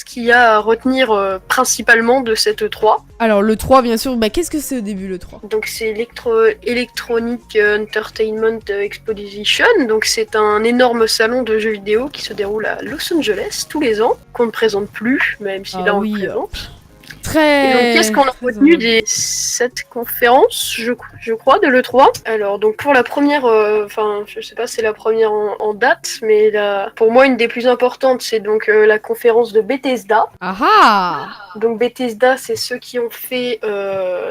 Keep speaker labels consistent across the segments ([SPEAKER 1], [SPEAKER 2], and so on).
[SPEAKER 1] ce qu'il y a à retenir principalement de cette E3.
[SPEAKER 2] Alors le 3 bien sûr, qu'est-ce que c'est au début le 3?
[SPEAKER 1] Donc c'est Electronic Entertainment Exposition, donc c'est un énorme salon de jeux vidéo qui se déroule à Los Angeles tous les ans, qu'on ne présente plus, même si là on le présente.
[SPEAKER 2] Très...
[SPEAKER 1] Et donc qu'est-ce qu'on a retenu des 7 conférences, je crois, de l'E3 ? Alors donc pour la première, je sais pas si c'est la première en date, mais pour moi une des plus importantes c'est donc la conférence de Bethesda.
[SPEAKER 2] Ah.
[SPEAKER 1] Donc Bethesda c'est ceux qui ont fait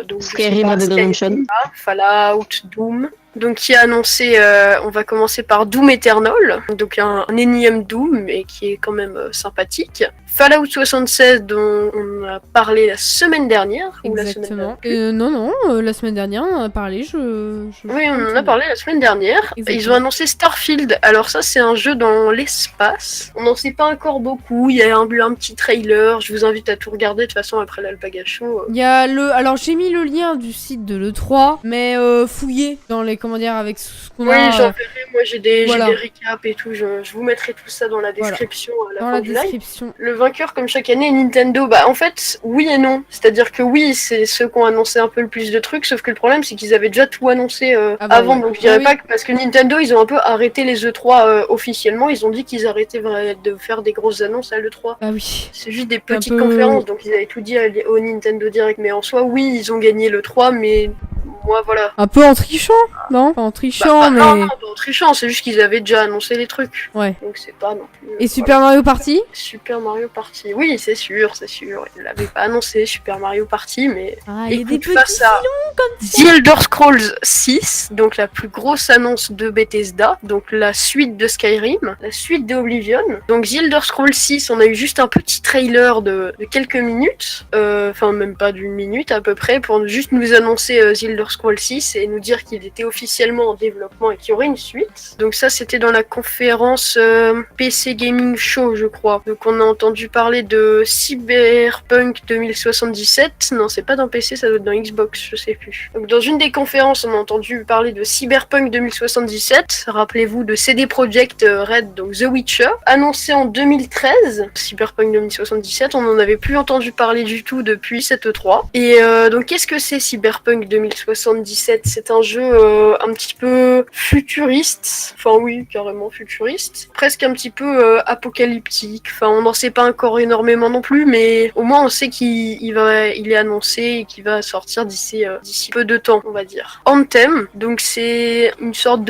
[SPEAKER 1] donc
[SPEAKER 3] Skyrim, Red Dead Redemption,
[SPEAKER 1] Fallout, Doom. Donc qui a annoncé, on va commencer par Doom Eternal, donc un énième Doom, mais qui est quand même sympathique. Fallout 76 dont on a parlé la semaine dernière.
[SPEAKER 2] Exactement. Non, la semaine dernière on en a parlé,
[SPEAKER 1] Oui, on en a parlé la semaine dernière. Ils ont annoncé Starfield. Alors ça c'est un jeu dans l'espace. On n'en sait pas encore beaucoup, il y a un petit trailer, je vous invite à tout regarder de toute façon après l'Alpaga Show.
[SPEAKER 2] Il y a alors j'ai mis le lien du site de l'E3, mais fouillez dans les commentaires avec ce qu'on a.
[SPEAKER 1] Oui, j'en verrai, moi j'ai des récaps et tout, je vous mettrai tout ça dans la description à la fin du live. Le vainqueur comme chaque année Nintendo, en fait oui et non, c'est-à-dire que oui c'est ceux qui ont annoncé un peu le plus de trucs, sauf que le problème c'est qu'ils avaient déjà tout annoncé avant, donc je dirais pas que parce que Nintendo ils ont un peu arrêté les E3 officiellement, ils ont dit qu'ils arrêtaient de faire des grosses annonces à l'E3.
[SPEAKER 2] Ah oui.
[SPEAKER 1] C'est juste des petites conférences, donc ils avaient tout dit au Nintendo Direct, mais en soi oui ils ont gagné l'E3, mais moi voilà.
[SPEAKER 2] Un peu en trichant, non? Pas en trichant, mais...
[SPEAKER 1] Non, pas en trichant, c'est juste qu'ils avaient déjà annoncé les trucs.
[SPEAKER 2] Ouais.
[SPEAKER 1] Donc c'est pas non plus...
[SPEAKER 2] Et Super Mario Party?
[SPEAKER 1] Super Mario Party, oui, c'est sûr. Ils l'avaient pas annoncé, Super Mario Party, mais...
[SPEAKER 2] il y a des petits filons comme ça.
[SPEAKER 1] The Elder Scrolls 6, donc la plus grosse annonce de Bethesda, donc la suite de Skyrim, la suite de Oblivion. Donc The Elder Scrolls 6, on a eu juste un petit trailer de quelques minutes, même pas d'une minute à peu près, pour juste nous annoncer The Elder Scrolls 6 et nous dire qu'il était officiellement en développement et qu'il y aurait une suite. Donc ça c'était dans la conférence PC Gaming Show je crois. Donc on a entendu parler de Cyberpunk 2077. Non c'est pas dans PC, ça doit être dans Xbox, je sais plus. Donc dans une des conférences on a entendu parler de Cyberpunk 2077. Rappelez-vous de CD Projekt Red, donc The Witcher. Annoncé en 2013, Cyberpunk 2077, on n'en avait plus entendu parler du tout depuis cette E3. Et donc qu'est-ce que c'est Cyberpunk 2077 ? C'est un jeu un petit peu futuriste, enfin oui, carrément futuriste, presque un petit peu apocalyptique, enfin on n'en sait pas encore énormément non plus, mais au moins on sait qu'il est annoncé et qu'il va sortir d'ici peu de temps, on va dire. Anthem, donc c'est une sorte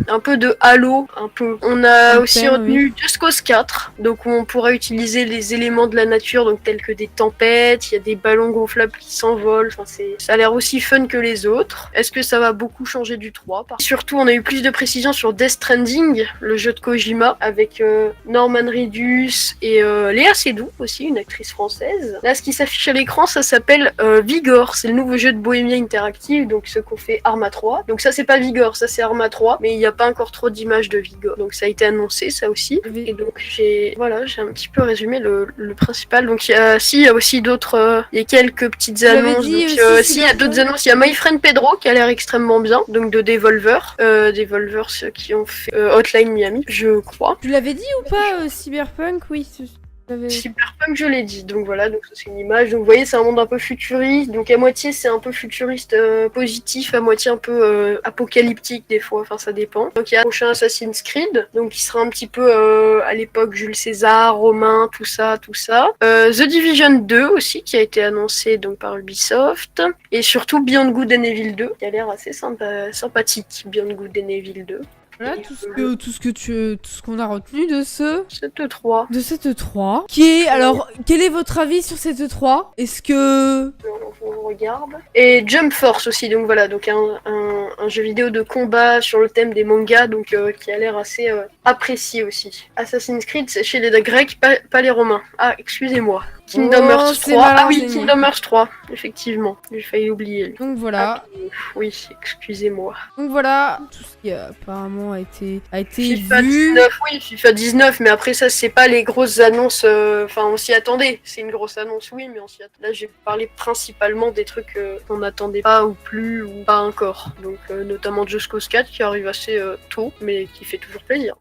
[SPEAKER 1] un peu de Halo, un peu. On a Anthem, aussi retenu Just Cause 4, donc où on pourra utiliser les éléments de la nature, donc tels que des tempêtes, il y a des ballons gonflables qui s'envolent, enfin ça a l'air aussi fun que les autres. Est-ce que ça va beaucoup changer du 3 ? Surtout, on a eu plus de précisions sur Death Stranding, le jeu de Kojima, avec Norman Reedus et Léa Seydoux aussi, une actrice française. Là, ce qui s'affiche à l'écran, ça s'appelle Vigor, c'est le nouveau jeu de Bohemia Interactive, donc ce qu'on fait Arma 3. Donc ça, c'est pas Vigor, ça c'est Arma 3, mais il n'y a pas encore trop d'images de Vigor. Donc ça a été annoncé, ça aussi. Et donc j'ai un petit peu résumé le principal. Donc il y a aussi d'autres, il y a quelques petites annonces. Donc il y a d'autres annonces, il y a My Friend Pedro qui a l'air extrêmement bien, donc de Devolver. Devolver, ceux qui ont fait Hotline Miami, je crois.
[SPEAKER 2] Tu l'avais dit ou pas, Cyberpunk? Oui.
[SPEAKER 1] Cyberpunk, je l'ai dit, donc voilà, donc ça c'est une image, donc vous voyez c'est un monde un peu futuriste, donc à moitié c'est un peu futuriste positif, à moitié un peu apocalyptique des fois, enfin ça dépend. Donc il y a le prochain Assassin's Creed, donc qui sera un petit peu à l'époque Jules César, romain, tout ça. The Division 2 aussi qui a été annoncé donc par Ubisoft, et surtout Beyond Good and Evil 2, qui a l'air assez sympathique, Beyond Good and Evil 2.
[SPEAKER 2] Voilà tout ce qu'on a retenu de
[SPEAKER 1] cette E3.
[SPEAKER 2] De cette E3. Alors, quel est votre avis sur cette E3 ? Est-ce que...
[SPEAKER 1] On regarde. Et Jump Force aussi, donc voilà, donc un jeu vidéo de combat sur le thème des mangas, donc qui a l'air assez apprécié aussi. Assassin's Creed, c'est chez les Grecs, pas les Romains. Ah, excusez-moi. Kingdom Hearts 3. Ah oui, Kingdom Hearts 3, effectivement. J'ai failli oublier.
[SPEAKER 2] Donc voilà.
[SPEAKER 1] Oui, excusez-moi.
[SPEAKER 2] Donc voilà, tout ce qui apparemment a été
[SPEAKER 1] FIFA
[SPEAKER 2] vu.
[SPEAKER 1] 19, oui, FIFA 19, mais après ça, c'est pas les grosses annonces. Enfin, on s'y attendait. C'est une grosse annonce, oui, mais on s'y attendait. Là, j'ai parlé principalement des trucs qu'on n'attendait pas ou plus ou pas encore. Donc, notamment Just Cause 4 qui arrive assez tôt, mais qui fait toujours plaisir.